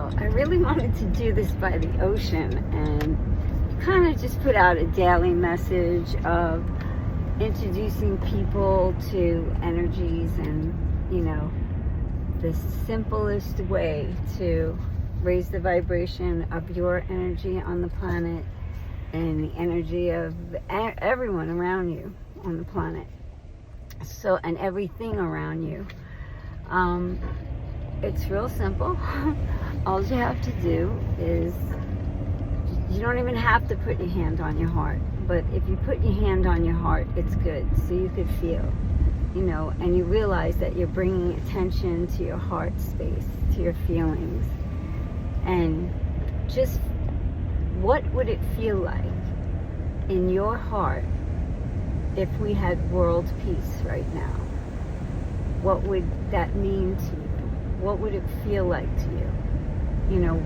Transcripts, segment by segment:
So I really wanted to do this by the ocean and kind of just put out a daily message of introducing people to energies and, the simplest way to raise the vibration of your energy on the planet and the energy of everyone around you on the planet. So, and everything around you. It's real simple. All you have to do is, you don't even have to put your hand on your heart, but if you put your hand on your heart, it's good, so you could feel, and you realize that you're bringing attention to your heart space, to your feelings, and just what would it feel like in your heart if we had world peace right now? What would that mean to you? What would it feel like to you?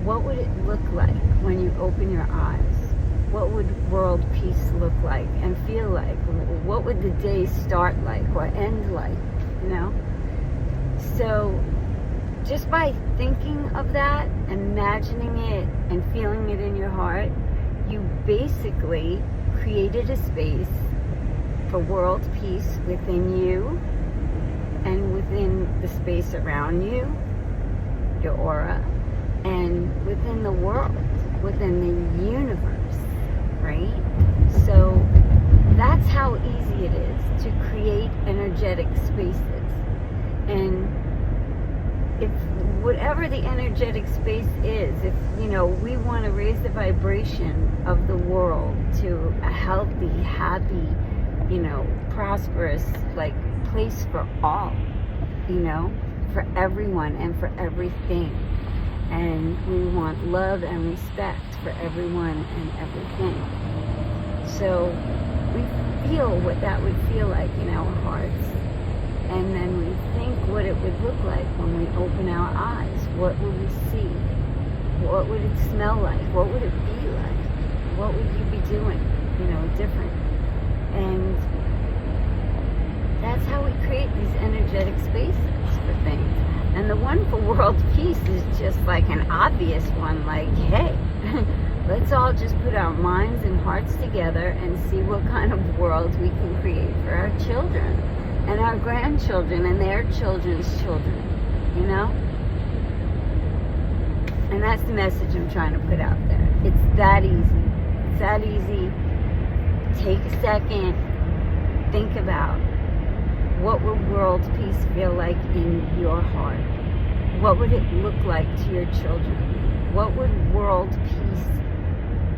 What would it look like when you open your eyes? What would world peace look like and feel like? What would the day start like or end like? So just by thinking of that, imagining it and feeling it in your heart, you basically created a space for world peace within you and within the space around you, your aura, and within the world, within the universe, right? So that's how easy it is to create energetic spaces. And if whatever the energetic space is, if we want to raise the vibration of the world to a healthy, happy, prosperous, place for all, for everyone and for everything. And we want love and respect for everyone and everything. So we feel what that would feel like in our hearts. And then we think what it would look like when we open our eyes. What would we see? What would it smell like? What would it be like? What would you be doing, different? And that's how we create these energetic spaces for things. And the one for world peace is just like an obvious one, like, hey, let's all just put our minds and hearts together and see what kind of world we can create for our children and our grandchildren and their children's children, And that's the message I'm trying to put out there. It's that easy. It's that easy. Take a second, think about, what would world peace feel like in your heart? What would it look like to your children? What would world peace,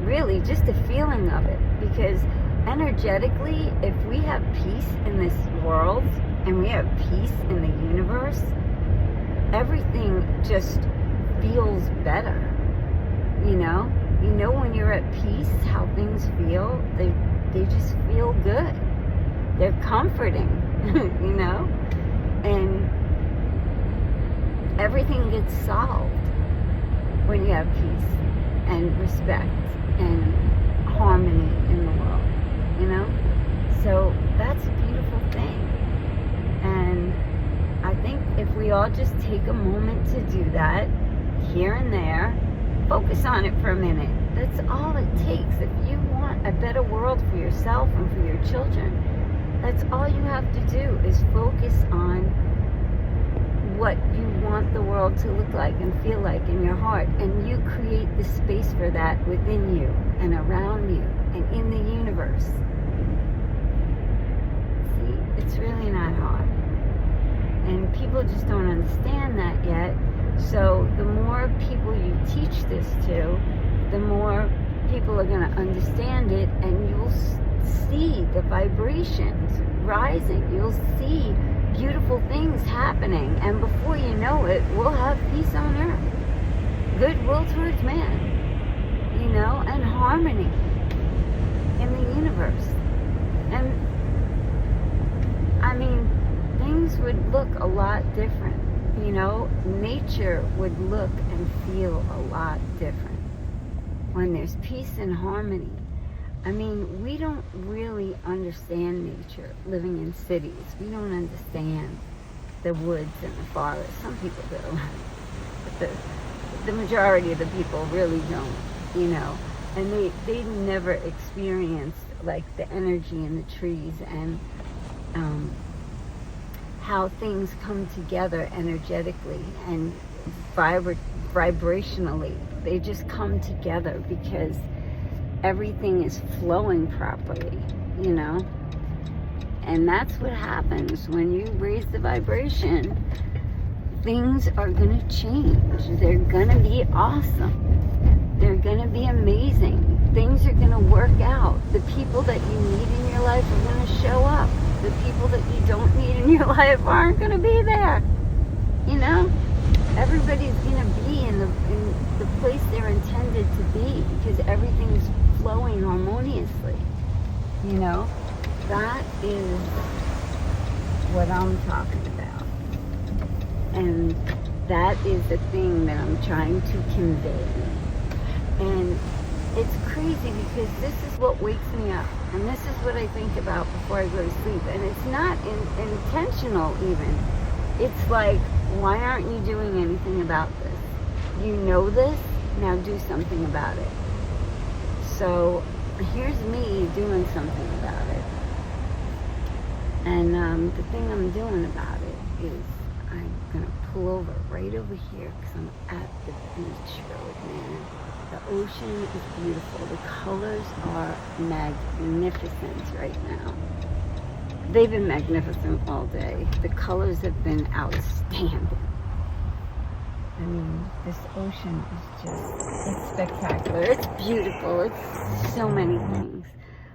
really just the feeling of it? Because energetically, if we have peace in this world and we have peace in the universe, everything just feels better. When you're at peace, how things feel, they just feel good. They're comforting, and everything gets solved when you have peace and respect and harmony in the world, So that's a beautiful thing. And I think if we all just take a moment to do that, here and there, focus on it for a minute. That's all it takes. If you want a better world for yourself and for your children, that's all you have to do is focus on what you want the world to look like and feel like in your heart. And you create the space for that within you and around you and in the universe. See, it's really not hard. And people just don't understand that yet. So the more people you teach this to, the more people are going to understand it, and you'll see the vibrations rising. You'll see beautiful things happening, and before you know it, we'll have peace on earth, goodwill towards man, and harmony in the universe. And things would look a lot different. Nature would look and feel a lot different when there's peace and harmony. We don't really understand nature living in cities. We don't understand the woods and the forest. Some people do. But the majority of the people really don't, you know. And they never experienced like the energy in the trees and how things come together energetically and vibrationally. They just come together because everything is flowing properly, you know. And that's what happens when you raise the vibration. Things are going to change. They're going to be awesome. They're going to be amazing. Things are going to work out. The people that you need in your life are going to show up. The people that you don't need in your life aren't going to be there. You know? Everybody's going to be in the place they're intended to be because everything's flowing harmoniously. You know? That is what I'm talking about. And that is the thing that I'm trying to convey. And it's crazy because this is what wakes me up. And this is what I think about before I go to sleep. And it's not intentional even. It's like, why aren't you doing anything about this? You know this, now do something about it. So here's me doing something about it. And the thing I'm doing about it is I'm going to pull over right over here because I'm at the beach road, man. The ocean is beautiful. The colors are magnificent right now. They've been magnificent all day. The colors have been outstanding. I mean, this ocean is just, it's spectacular. It's beautiful. It's so many things.